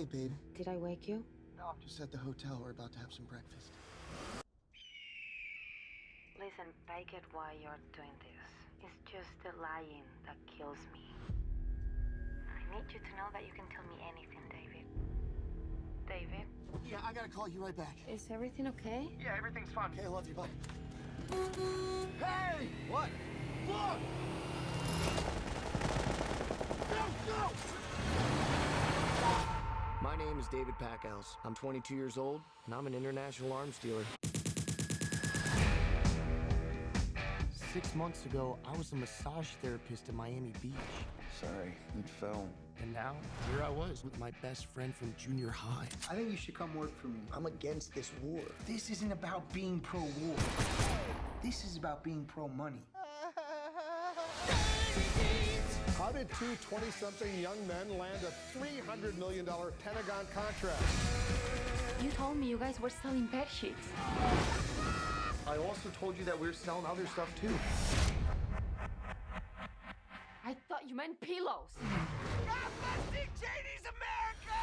Hey, babe. Did I wake you? No, I'm just at the hotel. We're about to have some breakfast. Listen, I get why you're doing this. It's just the lying that kills me. I need you to know that you can tell me anything, David. David? Yeah, I gotta call you right back. Is everything okay? Yeah, everything's fine. Okay, I love you, bye. Hey! What? Look! Go! My name is David Packhouse. I'm 22 years old, and I'm an international arms dealer. 6 months ago, I was a massage therapist in Miami Beach. Sorry, it fell. And now, here I was with my best friend from junior high. I think you should come work for me. I'm against this war. This isn't about being pro-war. This is about being pro-money. How did two 20-something young men land a $300 million Pentagon contract? You told me you guys were selling bed sheets. I also told you that we were selling other stuff too. I thought you meant pillows. Dick Cheney's America!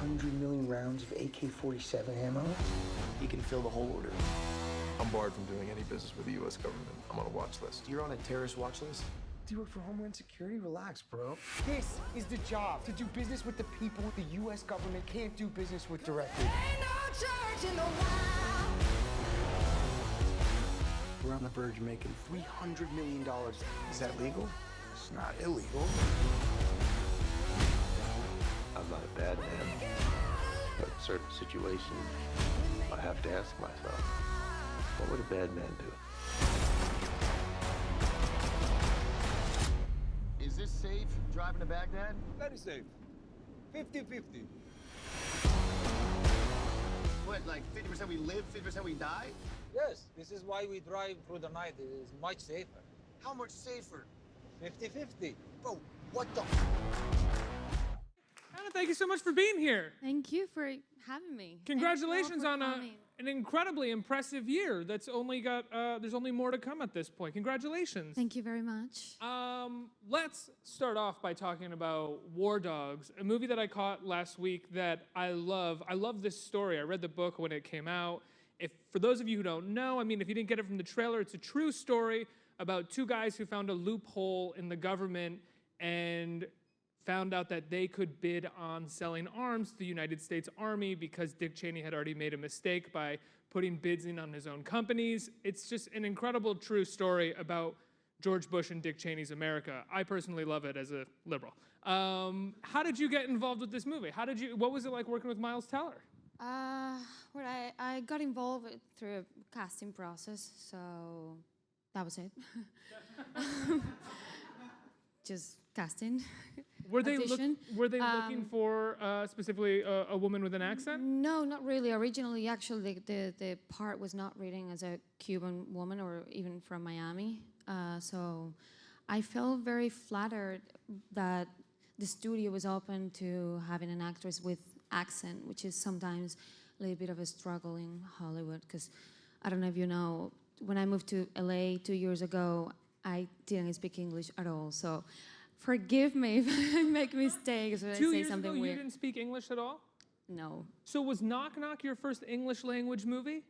$100 million rounds of AK-47 ammo? He can fill the whole order. I'm barred from doing any business with the U.S. government. I'm on a watch list. You're on a terrorist watch list? Do you work for Homeland Security? Relax, bro. This is the job, to do business with the people the U.S. government can't do business with directly. Ain't no church in the wild. We're on the verge of making $300 million. Is that legal? It's not illegal. I'm not a bad man, but in certain situations, I have to ask myself, what would a bad man do? Is this safe, driving to Baghdad? Very safe. 50-50. What, like 50% we live, 50% we die? Yes, this is why we drive through the night. It is much safer. How much safer? 50-50. Bro, what the? Ana, thank you so much for being here. Thank you for having me. Congratulations on an incredibly impressive year. That's only got, there's only more to come at this point. Congratulations. Thank you very much. Let's start off by talking about War Dogs, a movie that I caught last week that I love. I love this story. I read the book when it came out. For those of you who don't know, I mean, if you didn't get it from the trailer, it's a true story about two guys who found a loophole in the government and found out that they could bid on selling arms to the United States Army because Dick Cheney had already made a mistake by putting bids in on his own companies. It's just an incredible true story about George Bush and Dick Cheney's America. I personally love it as a liberal. How did you get involved with this movie? What was it like working with Miles Teller? Well, I got involved through a casting process, so that was it. Just casting. Were they looking for specifically a woman with an accent? No, not really. Originally, actually, the part was not written as a Cuban woman or even from Miami. So I felt very flattered that the studio was open to having an actress with accent, which is sometimes a little bit of a struggle in Hollywood. Because I don't know if you know, when I moved to LA 2 years ago, I didn't speak English at all. So forgive me if I make mistakes or I say something weird. 2 years ago, you didn't speak English at all? No. So was Knock Knock your first English language movie?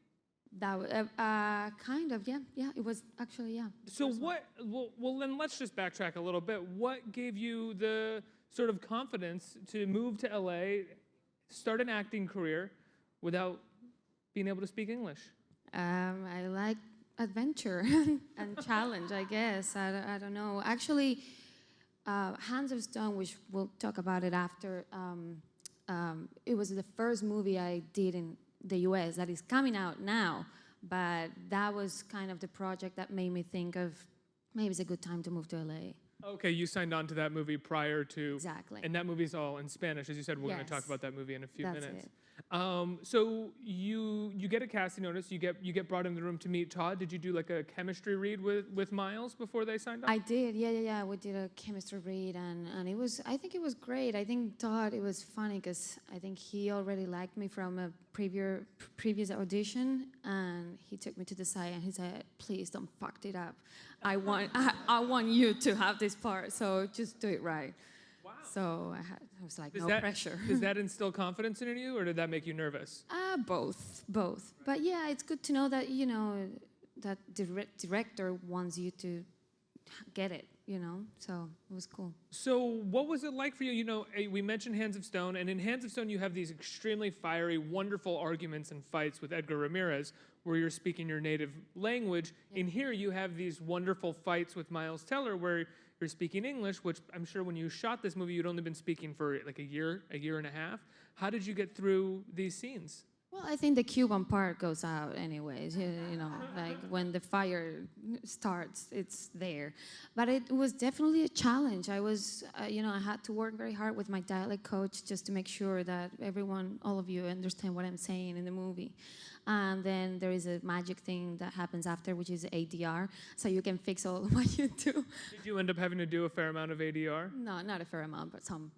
That kind of, yeah. Yeah, it was actually, yeah. So what, well, then let's just backtrack a little bit. What gave you the sort of confidence to move to LA, start an acting career without being able to speak English? I like adventure and challenge, I guess. I don't know. Actually, Hands of Stone, which we'll talk about it after, it was the first movie I did in the US that is coming out now, but that was kind of the project that made me think of maybe it's a good time to move to LA. Okay, you signed on to that movie prior to... Exactly. And that movie's all in Spanish. As you said, we're going to talk Yes. about that movie in a few That's minutes. it. So you get a casting notice, you get brought in the room to meet Todd. Did you do like a chemistry read with Miles before they signed up? I did, yeah. We did a chemistry read, and I think it was great. I think Todd, it was funny because I think he already liked me from a previous audition, and he took me to the side and he said, "Please don't fuck it up. I want you to have this part, so just do it right." Wow. So I was like, no pressure. Does that instill confidence in you, or did that make you nervous? Both. But yeah, it's good to know that, that director wants you to get it, so it was cool. So what was it like for you? We mentioned Hands of Stone, and in Hands of Stone you have these extremely fiery, wonderful arguments and fights with Edgar Ramirez, where you're speaking your native language. Yeah. In here you have these wonderful fights with Miles Teller, where you're speaking English, which I'm sure when you shot this movie, you'd only been speaking for like a year and a half. How did you get through these scenes? Well, I think the Cuban part goes out anyways, like when the fire starts, it's there. But it was definitely a challenge. I was, I had to work very hard with my dialect coach just to make sure that all of you understand what I'm saying in the movie. And then there is a magic thing that happens after, which is ADR, so you can fix all what you do. Did you end up having to do a fair amount of ADR? No, not a fair amount, but some.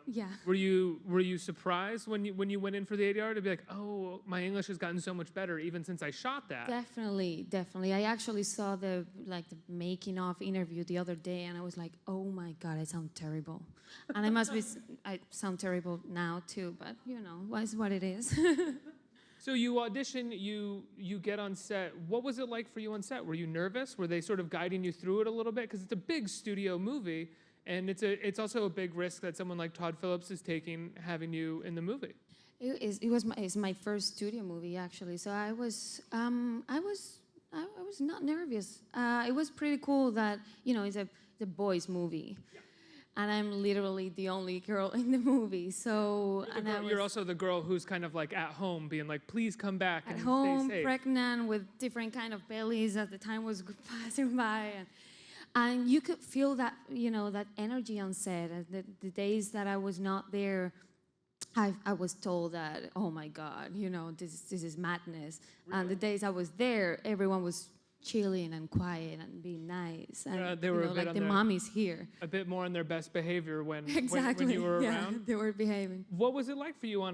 Yeah. Were you surprised when you went in for the ADR to be like, oh, my English has gotten so much better even since I shot that? Definitely. I actually saw the making of interview the other day, and I was like, oh my God, I sound terrible. And I sound terrible now too, but it's what it is. So you audition, you get on set. What was it like for you on set? Were you nervous? Were they sort of guiding you through it a little bit? Because it's a big studio movie. And it's also a big risk that someone like Todd Phillips is taking, having you in the movie. It's my first studio movie actually, so I was not nervous. It was pretty cool that it's a boys movie, and I'm literally the only girl in the movie. So you're also the girl who's kind of like at home, being like, please come back and at home, stay safe. pregnant with different kind of bellies as the time was passing by. And you could feel that, that energy on set. The days that I was not there, I was told that, oh my God, this is madness. Really? And the days I was there, everyone was chilling and quiet and being nice. And they were like the mommy's here. A bit more on their best behavior when you were around. They were behaving. What was it like for you I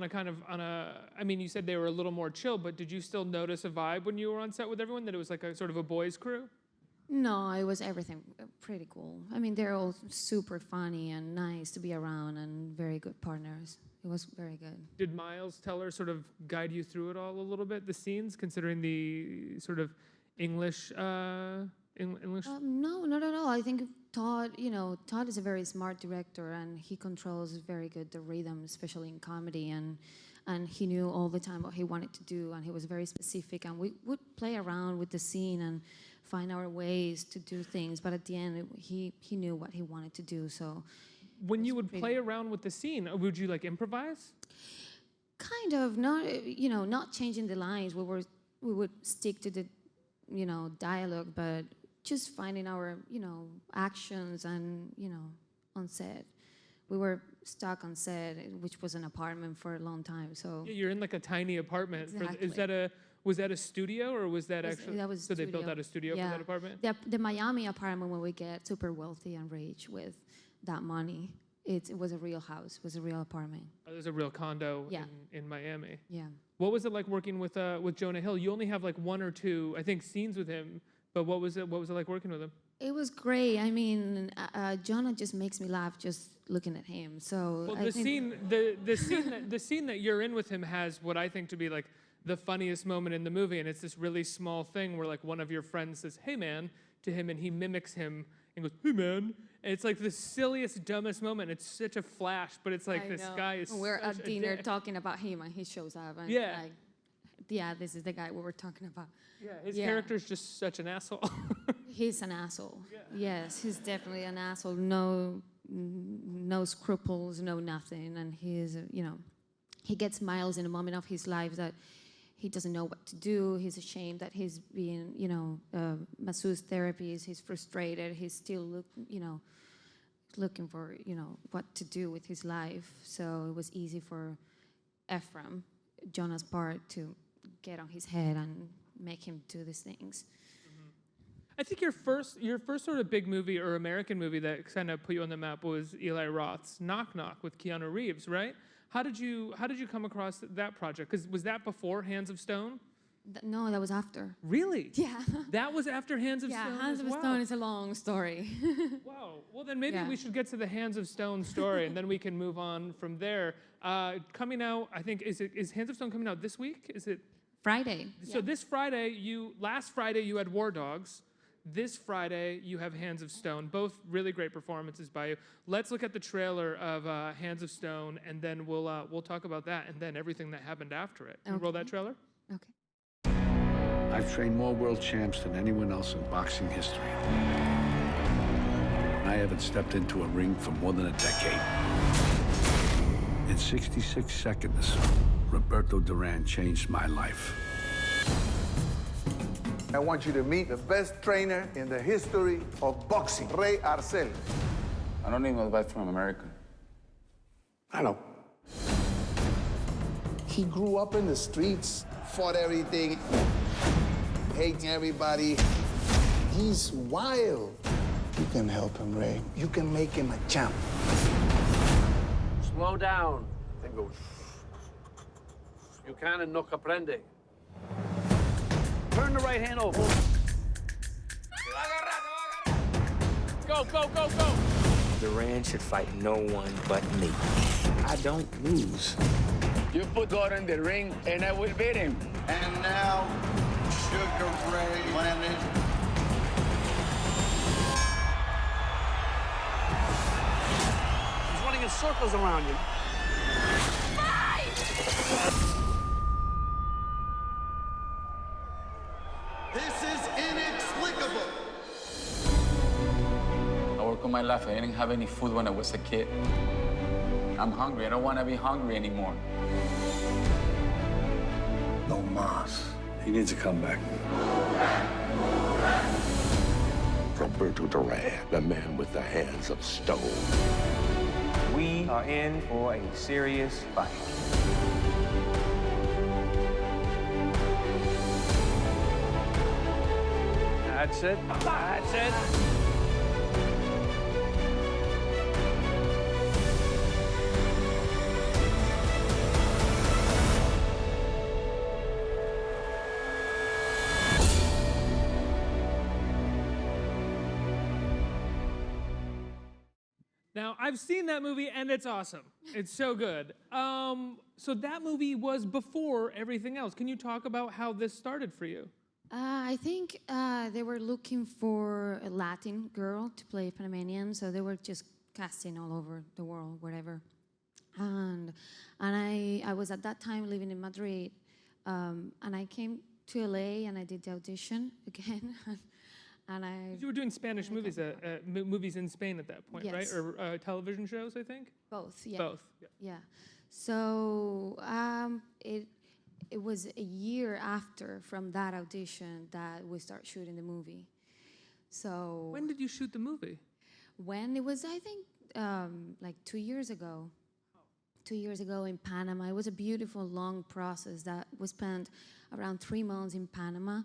mean, you said they were a little more chill, but did you still notice a vibe when you were on set with everyone, that it was like a sort of a boys' crew? No, it was everything pretty cool. I mean, they're all super funny and nice to be around and very good partners. It was very good. Did Miles Teller sort of guide you through it all a little bit, the scenes, considering the sort of English? English? No, not at all. I think Todd is a very smart director, and he controls very good the rhythm, especially in comedy, and he knew all the time what he wanted to do, and he was very specific, and we would play around with the scene and find our ways to do things, but at the end he knew what he wanted to do. So when you would play around with the scene, would you like improvise? Kind of, not changing the lines. We would stick to the dialogue, but just finding our actions and on set. We were stuck on set, which was an apartment for a long time. So yeah, you're in like a tiny apartment. Exactly. Was that a studio, or was that actually? That was so they built out a studio for that apartment? The Miami apartment, when we get super wealthy and rich with that money, it was a real house, it was a real apartment. Oh, there's a real condo in Miami. Yeah. What was it like working with Jonah Hill? You only have like one or two, I think, scenes with him. But what was it like working with him? It was great. I mean, Jonah just makes me laugh just looking at him. So well, the scene that you're in with him has what I think to be like the funniest moment in the movie, and it's this really small thing where like one of your friends says, "Hey man," to him, and he mimics him and goes, "Hey man," and it's like the silliest, dumbest moment. It's such a flash, but it's like this guy is. We're at dinner talking about him, and he shows up, and this is the guy we were talking about. Yeah, his character's just such an asshole. He's an asshole. Yeah. Yes, he's definitely an asshole. No scruples, no nothing, and he is, he gets Miles in a moment of his life that he doesn't know what to do. He's ashamed that he's being, masseuse therapist. He's frustrated. He's still, looking for, what to do with his life. So it was easy for Ephraim, Jonah's part, to get on his head and make him do these things. I think your first sort of big movie or American movie that kind of put you on the map was Eli Roth's Knock Knock with Keanu Reeves, right? How did you come across that project? Because was that before Hands of Stone? No, that was after. Really? Yeah. That was after Hands of Stone. Yeah, Hands of Stone is a long story. Wow. Well, then maybe we should get to the Hands of Stone story, and then we can move on from there. Coming out, I think, is Hands of Stone coming out this week? Is it Friday? So this Friday, last Friday you had War Dogs. This Friday, you have Hands of Stone, both really great performances by you. Let's look at the trailer of Hands of Stone, and then we'll talk about that, and then everything that happened after it. Can you roll that trailer? Okay. I've trained more world champs than anyone else in boxing history. I haven't stepped into a ring for more than a decade. In 66 seconds, Roberto Duran changed my life. I want you to meet the best trainer in the history of boxing, Ray Arcel. I don't need no advice from America. I know. He grew up in the streets, fought everything, hating everybody. He's wild. You can help him, Ray. You can make him a champ. Slow down. Then go. You can't nunca aprende. Turn the right hand over. Go, go, go, go. Duran should fight no one but me. I don't lose. You put God in the ring, and I will beat him. And now, Sugar Ray Leonard. He's running in circles around you. This is inexplicable. I work on my life. I didn't have any food when I was a kid. I'm hungry. I don't want to be hungry anymore. No mas. He needs a comeback. Roberto Duran, the man with the hands of stone. We are in for a serious fight. That's it. That's it. Now, I've seen that movie, and it's awesome. It's so good. So that movie was before everything else. Can you talk about how this started for you? I think they were looking for a Latin girl to play Panamanian, so they were just casting all over the world, wherever. And I was at that time living in Madrid, and I came to LA and I did the audition again. And you were doing Spanish movies, movies in Spain at that point, yes. right? Or television shows, I think? Both, yeah. Both, yeah. Yeah. So it was a year after from that audition that we start shooting the movie. So when did you shoot the movie? When it was, I think, like 2 years ago. 2 years ago in Panama. It was a beautiful, long process that was spent around 3 months in Panama.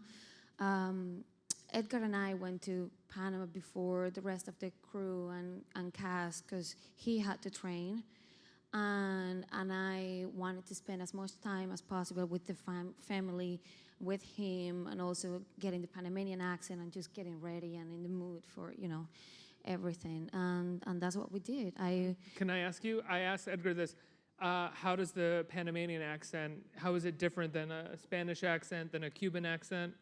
Edgar and I went to Panama before the rest of the crew and cast because he had to train. And I wanted to spend as much time as possible with the family, with him, and also getting the Panamanian accent and just getting ready and in the mood for, everything. And that's what we did. Can I ask you? I asked Edgar this. How does the Panamanian accent, how is it different than a Spanish accent, than a Cuban accent?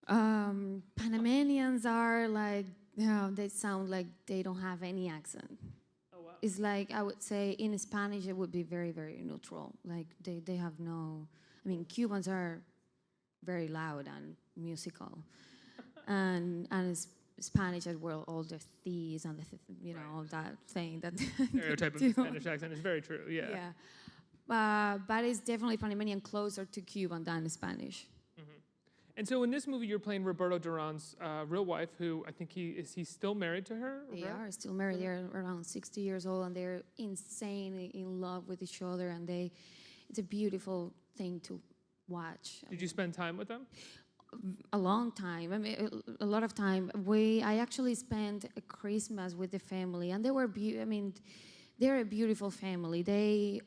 Panamanians are like, they sound like they don't have any accent. Oh, wow. It's like, I would say in Spanish, it would be very, very neutral. Like they have no, Cubans are very loud and musical. and Spanish as well, all the thieves and all that thing that stereotype of the Spanish accent is very true, yeah. Yeah. But it's definitely Panamanian closer to Cuban than Spanish. And so in this movie, you're playing Roberto Duran's real wife, who I think he's still married to her? They are still married. They're around 60 years old, and they're insanely in love with each other, and it's a beautiful thing to watch. Did you spend time with them? A long time. I mean, a lot of time. I actually spent a Christmas with the family, and they were they're a beautiful family. I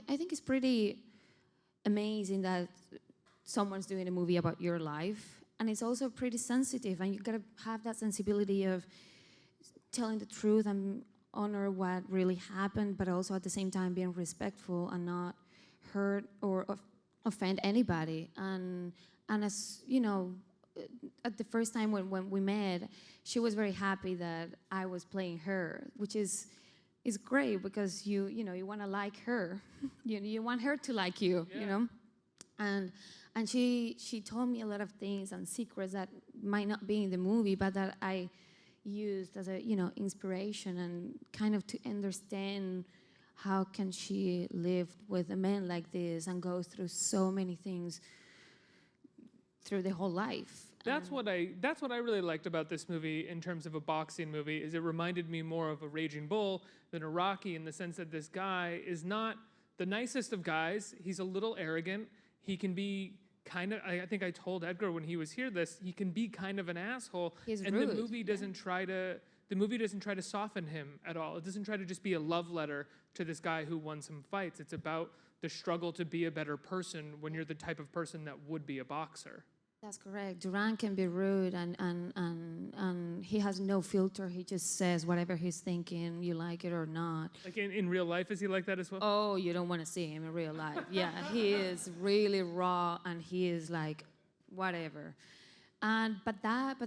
think it's pretty amazing that someone's doing a movie about your life, and it's also pretty sensitive, and you gotta have that sensibility of telling the truth and honor what really happened, but also at the same time being respectful and not hurt or offend anybody. And as you know, at the first time when we met, she was very happy that I was playing her, which is great because you want to like her, you want her to like you, And she told me a lot of things and secrets that might not be in the movie, but that I used as a inspiration and kind of to understand how can she live with a man like this and go through so many things through the whole life. That's what I really liked about this movie in terms of a boxing movie, is it reminded me more of a Raging Bull than a Rocky, in the sense that this guy is not the nicest of guys. He's a little arrogant. He can be kind of, I think I told Edgar when he was here he can be kind of an asshole. He's and rude. The movie doesn't try to soften him at all. It doesn't try to just be a love letter to this guy who won some fights. It's about the struggle to be a better person when you're the type of person that would be a boxer. That's correct. Duran can be rude and he has no filter. He just says whatever he's thinking, you like it or not. Like in real life, is he like that as well? Oh, you don't want to see him in real life. Yeah, he is really raw and he is like whatever. But that's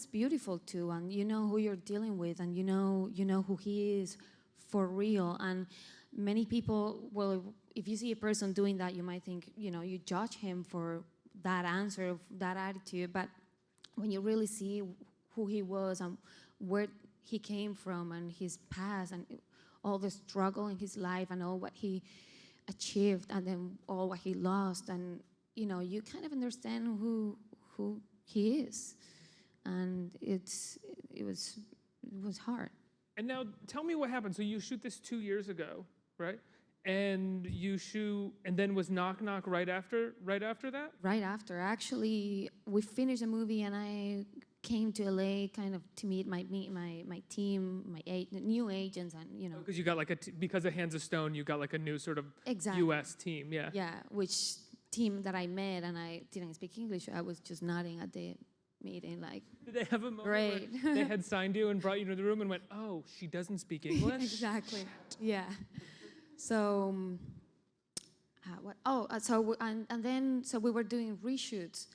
beautiful too. And you know who you're dealing with, and you know who he is for real. And many people, well, if you see a person doing that, you might think, you judge him for that answer, that attitude. But when you really see who he was and where he came from and his past and all the struggle in his life and all what he achieved and then all what he lost, and you kind of understand who he is. And it was hard. And now tell me what happened. So you shoot this 2 years ago, right? And and then was Knock Knock right after that? Right after. Actually, we finished the movie and I came to LA kind of to meet my team, new agents, and Because you got because of Hands of Stone, you got like a new sort of U.S. team, yeah. Yeah, which team that I met, and I didn't speak English. I was just nodding at the meeting, like. Did they have a moment great. where they had signed you and brought you to the room and went, oh, she doesn't speak English? Exactly. Yeah. So, what? Oh, so we were doing reshoots,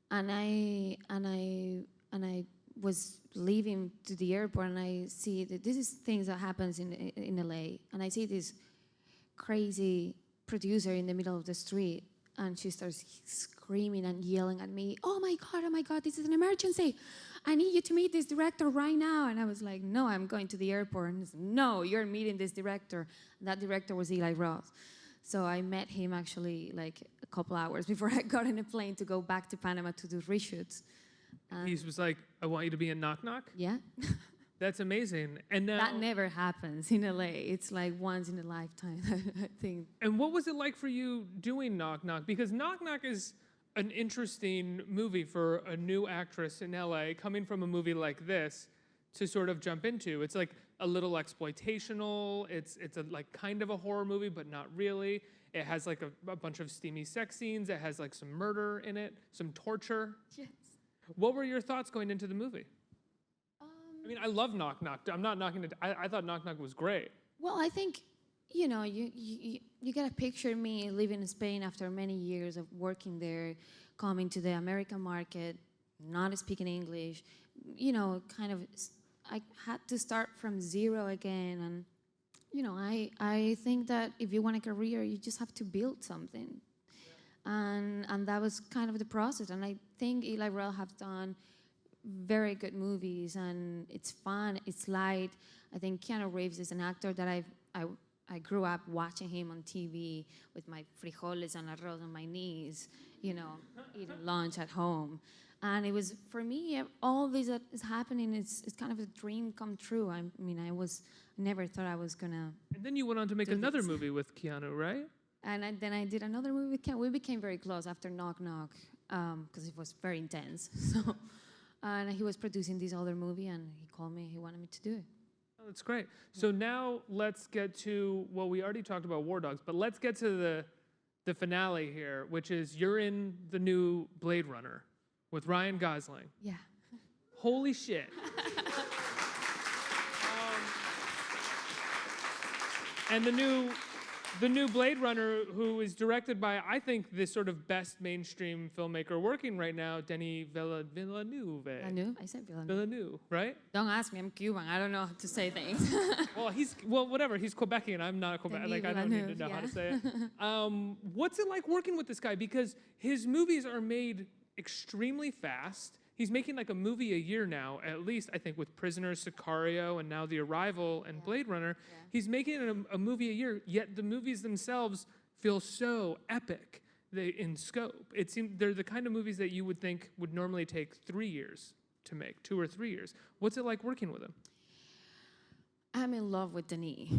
and I was leaving to the airport, and I see that this is things that happens in LA, and I see this crazy producer in the middle of the street, and she starts screaming and yelling at me, oh my God, this is an emergency. I need you to meet this director right now. And I was like, no, I'm going to the airport. And he said, no, you're meeting this director. And that director was Eli Roth. So I met him actually like a couple hours before I got on a plane to go back to Panama to do reshoots. He was like, I want you to be in Knock Knock? Yeah. That's amazing. And now, that never happens in LA. It's like once in a lifetime, I think. And what was it like for you doing Knock Knock? Because Knock Knock is an interesting movie for a new actress in LA coming from a movie like this to sort of jump into. It's like a little exploitational. It's a like kind of a horror movie, but not really. It has like a bunch of steamy sex scenes. It has like some murder in it, some torture. Yes. What were your thoughts going into the movie? I mean, I love Knock Knock. I'm not knocking it. I thought Knock Knock was great. Well, I think, you gotta picture me living in Spain after many years of working there, coming to the American market, not speaking English, I had to start from zero again. And, I think that if you want a career, you just have to build something. Yeah. And that was kind of the process. And I think Eli Roth have done very good movies, and it's fun, it's light. I think Keanu Reeves is an actor that I I grew up watching him on TV with my frijoles and arroz on my knees, eating lunch at home. And it was, for me, all this that is happening, it's kind of a dream come true. I mean, never thought I was gonna. And then you went on to make another movie with Keanu, right? And then I did another movie with Keanu. We became very close after Knock Knock, because it was very intense. So, and he was producing this other movie, and he called me. He wanted me to do it. Oh, that's great. So now let's get to, well, we already talked about War Dogs, but let's get to the finale here, which is you're in the new Blade Runner with Ryan Gosling. Yeah. Holy shit. And the new Blade Runner, who is directed by, I think, the sort of best mainstream filmmaker working right now, Denis Villeneuve. Villeneuve? I said Villeneuve. Villeneuve, right? Don't ask me, I'm Cuban. I don't know how to say things. Well, whatever. He's Quebecian. I'm not Quebec. Like, I don't need to know how to say it. What's it like working with this guy? Because his movies are made extremely fast. He's making like a movie a year now, at least, I think, with Prisoners, Sicario, and now The Arrival and Blade Runner. Yeah. He's making a movie a year, yet the movies themselves feel so epic in scope. It seems they're the kind of movies that you would think would normally take 3 years to make, 2 or 3 years. What's it like working with him? I'm in love with Denis.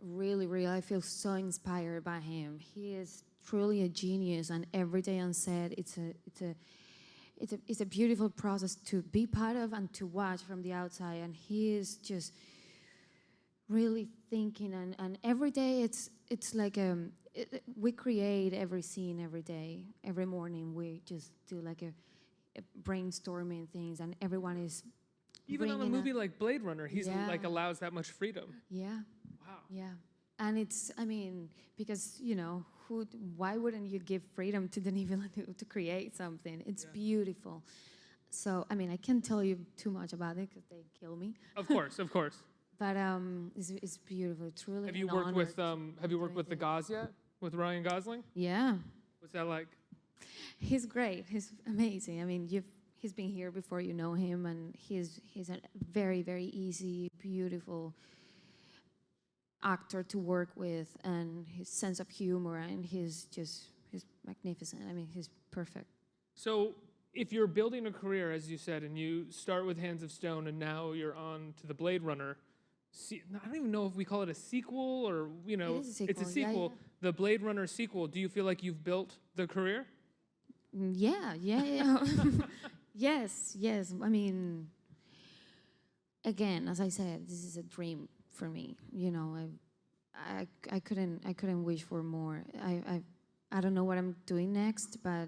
Really, I feel so inspired by him. He is truly a genius, and every day on set, it's a beautiful process to be part of and to watch from the outside. And he is just really thinking, and every day it's like we create every scene every day. Every morning we just do like a brainstorming things, and everyone is even on a movie like Blade Runner, he's like allows that much freedom. Yeah. Wow. Yeah. And it's, because, why wouldn't you give freedom to Denis Villeneuve to create something? It's beautiful. So, I can't tell you too much about it because they kill me. Of course. But it's beautiful. Truly. Have you worked with the Gos yet? With Ryan Gosling? Yeah. What's that like? He's great. He's amazing. He's been here before you know him, and he's a very, very easy, beautiful actor to work with, and his sense of humor, and he's magnificent. He's perfect. So if you're building a career, as you said, and you start with Hands of Stone, and now you're on to the Blade Runner, I don't even know if we call it a sequel or, It is a sequel. It's a sequel. Yeah. The Blade Runner sequel, do you feel like you've built the career? Yeah. Yes. Again, as I said, this is a dream for me. I couldn't wish for more. I don't know what I'm doing next, but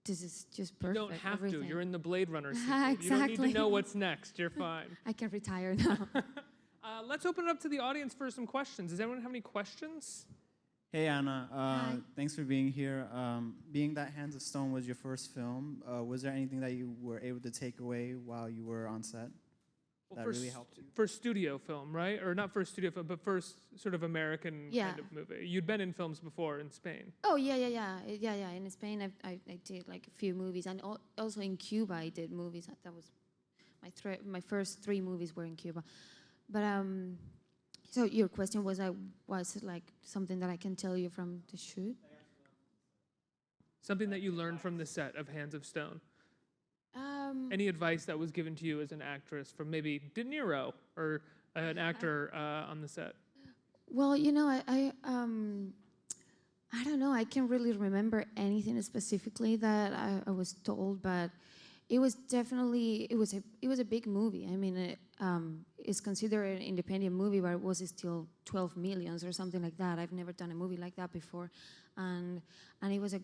this is just perfect. You don't have everything. to. You're in the Blade Runner sequel. Exactly. You don't need to know what's next. You're fine. I can retire now. Let's open it up to the audience for some questions. Does anyone have any questions? Hey, Ana. Thanks for being here. Being that Hands of Stone was your first film, was there anything that you were able to take away while you were on set? That really helped you? First studio film, right? Or not first studio film, but first sort of American kind of movie. You'd been in films before in Spain. Oh, yeah. In Spain, I did like a few movies. And also in Cuba, I did movies. That was my first 3 movies were in Cuba. But so your question was it like something that I can tell you from the shoot? Something that you learned from the set of Hands of Stone. Any advice that was given to you as an actress from maybe De Niro or an actor on the set? Well, I don't know. I can't really remember anything specifically that I was told, but it was definitely it was a big movie. It's considered an independent movie, but it was still 12 millions or something like that. I've never done a movie like that before, and it was a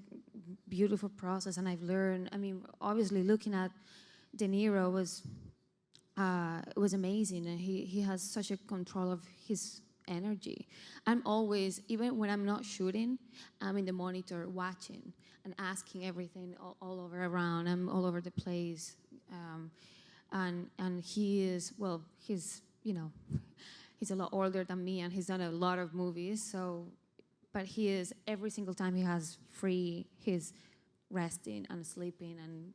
beautiful process. And I've learned. Obviously, looking at De Niro was amazing, and he has such a control of his energy. I'm always, even when I'm not shooting, I'm in the monitor watching and asking everything all over around. I'm all over the place. And he is, well, he's a lot older than me, and he's done a lot of movies. So, but he is, every single time he has free, he's resting and sleeping and,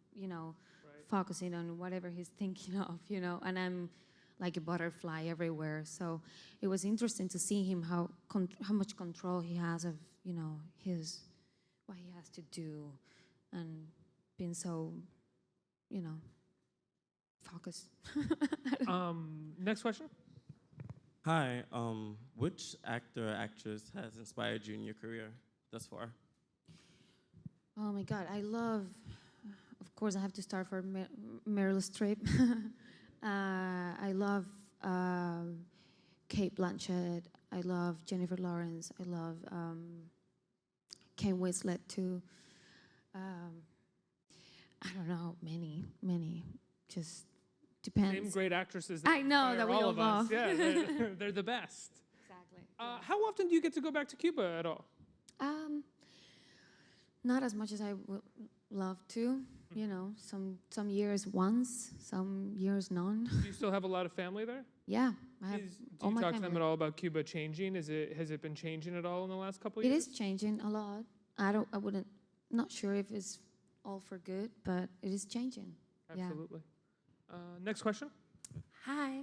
focusing on whatever he's thinking of, And like a butterfly everywhere. So it was interesting to see him how much control he has of what he has to do, and being so focused. Next question. Hi, which actor or actress has inspired you in your career thus far? Oh my God, I love, of course I have to start for Meryl Streep. I love Kate Blanchett. I love Jennifer Lawrence. I love Kate Winslet too. I don't know, many, just depends. Same great actresses. I know that we all all of love. us. Yeah, they're the best. Exactly. How often do you get to go back to Cuba at all? Not as much as I would love to. Some years once, some years none. Do you still have a lot of family there? Yeah, I have Do all you my talk to them family. at all about Cuba changing? Has it been changing at all in the last couple of It years? is changing a lot. Not sure if it's all for good, but it is changing. Absolutely. Next question. Hi.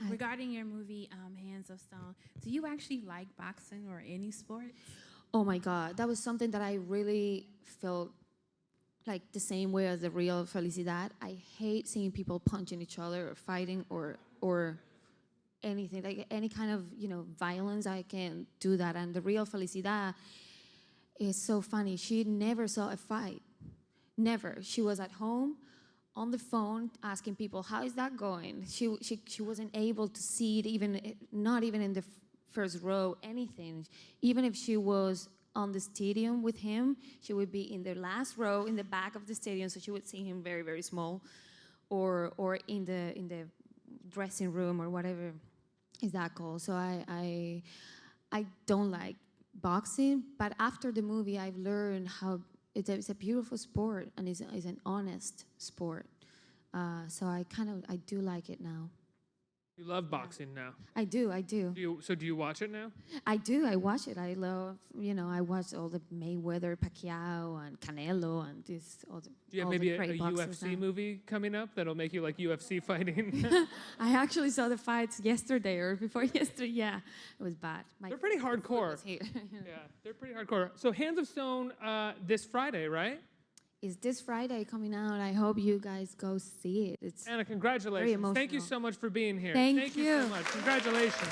Regarding your movie Hands of Stone, do you actually like boxing or any sport? Oh my God, that was something that I really felt like the same way as the real Felicidad. I hate seeing people punching each other or fighting or anything, like any kind of violence. I can't do that. And the real Felicidad is so funny. She never saw a fight, never. She was at home on the phone asking people, how is that going? She wasn't able to see it, not even in the first row, anything. Even if she was on the stadium with him, she would be in the last row in the back of the stadium, so she would see him very, very small, or in the dressing room or whatever is that called. So I don't like boxing, but after the movie, I've learned how it's a beautiful sport and it's an honest sport. So I do like it now. You love boxing now. I do. So do you watch it now? I do. I watch it. I love, I watch all the Mayweather, Pacquiao, and Canelo, and all the. Do you have all maybe the a great boxers UFC now. movie coming up that'll make you like UFC fighting? I actually saw the fights yesterday or before yesterday. Yeah, it was bad. They're pretty hardcore. Yeah, they're pretty hardcore. So Hands of Stone this Friday, right? Is this Friday coming out? I hope you guys go see it. It's Anna, congratulations. very emotional. Thank you so much for being here. Thank you you. so much. Congratulations.